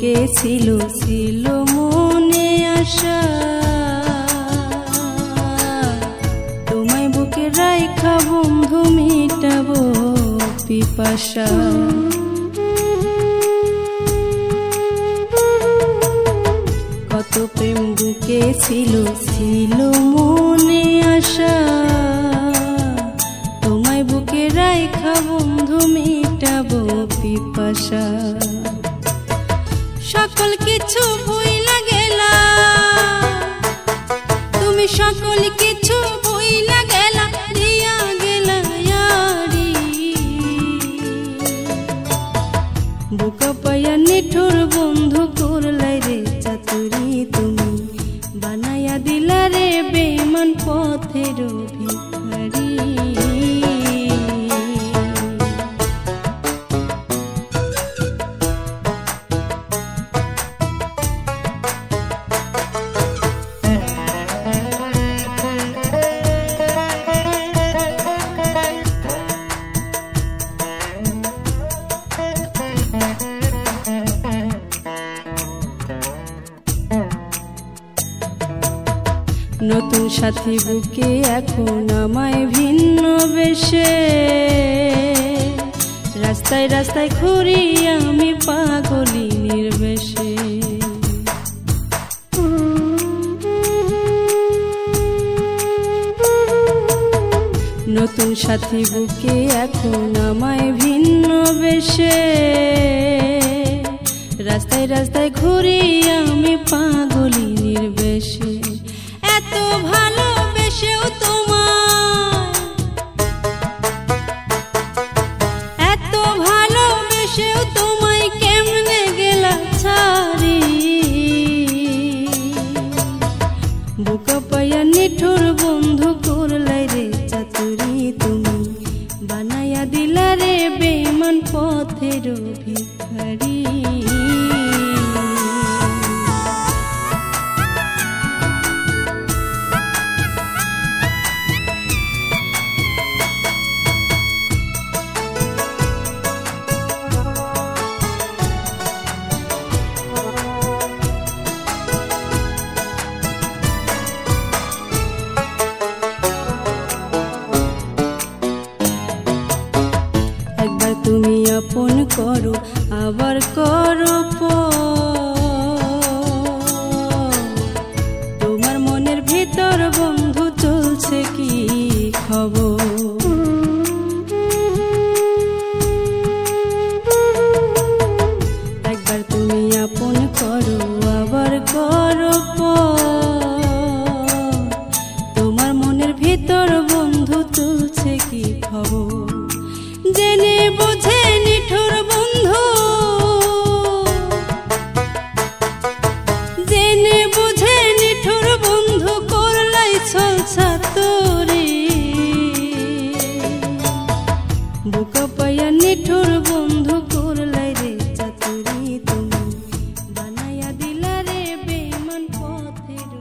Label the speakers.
Speaker 1: বুকে ছিল ছিল মনে আশা, তোমায় বুকে রাইখা বন্ধু মিটাবো পিপাসা। কত প্রেম বুকে ছিল ছিল মনে আশা, তোমায় বুকে রাইখা বন্ধু মিটাবো পিপাসা। সকল কিছু ভুইলা গেলা তুমি, সকল কিছু ভুইলা গেলা, দিয়া গেলা ইয়ারি। বুকা পায়া নিঠুর বন্ধু করলাই রে চাতুরি তুমি, বানাইয়া দিলা রে বেঈমান পথের ভিখারি। নতুন সাথী বুকে এখন আমায় ভিন্ন বেশে, রাস্তায় রাস্তায় ঘুরি আমি পাগলি নির্বেশে। নতুন সাথী বুকে এখন আমায় ভিন্ন বেশে, রাস্তায় রাস্তায় ঘুরি আমি পাগলি নির্বেশে। এত ভালোবেসেও তোমায়, এত ভালোবেসেও তোমায় কেমনে গেলা ছাড়ি। বুকা পায়া নিঠুর বন্ধু করলাই রে চাতুরি তুমি, বানাইয়া দিলা রে বেঈমান পথের ভিখারি। একবার তুমি আপন করো আবার করো তোমার মনের ভিতর বন্ধু চলছে কি খবর। একবার তুমি আপন করো আবার করো তোমার মনের ভিতর বন্ধু চলছে কি খবর। জেনে বুঝে নিঠুর বন্ধু, জেনে বুঝে নিঠুর বন্ধু করলাই ছল ছাতুরি। বুকা পায়া নিঠুর বন্ধু করলাই রে চাতুরি তুমি, বানাইয়া দিলা রে বেঈমান পথের